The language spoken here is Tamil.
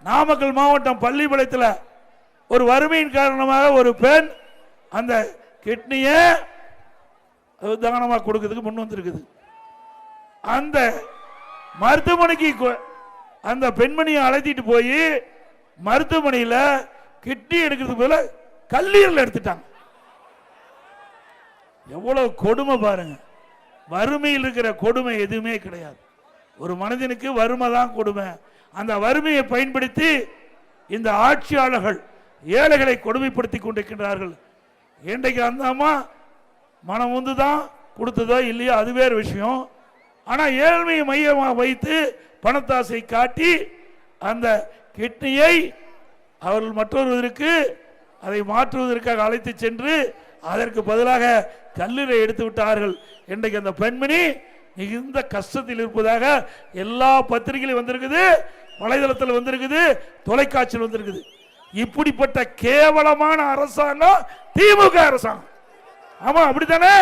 நாமக்கல் மாவட்டம் பள்ளிப்பாளையத்தில் ஒரு வறுமையின் காரணமாக ஒரு பெண் அந்த கிட்னியை தானமாக கொடுக்கிறதுக்கு முன் வந்திருக்குது. அந்த மருத்துவமனைக்கு அந்த பெண்மணியை அழைத்திட்டு போய் மருத்துவமனையில் கிட்னி எடுக்கிறதுக்கு போல கல்லீரல் எடுத்துட்டாங்க. எவ்வளவு கொடுமை பாருங்க. வறுமையில் இருக்கிற கொடுமை எதுவுமே கிடையாது. ஒரு மனிதனுக்கு வறுமை தான் கொடுமை. அந்த வறுமையை பயன்படுத்தி இந்த ஆட்சியாளர்கள் ஏழைகளை கொடுமைப்படுத்தி கொண்டிருக்கின்றார்கள். இன்றைக்கு அந்த அம்மா மனம் வந்து தான் கொடுத்ததோ இல்லையோ அது வேறு விஷயம். ஆனால் ஏழ்மையை மையமாக வைத்து பணத்தாசை காட்டி அந்த கிட்னியை அவர்கள் மற்றொருவருக்கு அதை மாற்றுவதற்காக அழைத்து சென்று அதற்கு பதிலாக கல்லீரை எடுத்து விட்டார்கள். இன்றைக்கு அந்த பெண்மணி மிகுந்த கஷ்டத்தில் இருப்பதாக எல்லா பத்திரிகையிலும் வந்திருக்குது, வலைதளத்தில் வந்திருக்குது, தொலைக்காட்சியில் வந்திருக்குது. இப்படிப்பட்ட கேவலமான அரசாங்கம் திமுக அரசாங்கம். ஆமா அப்படித்தானே?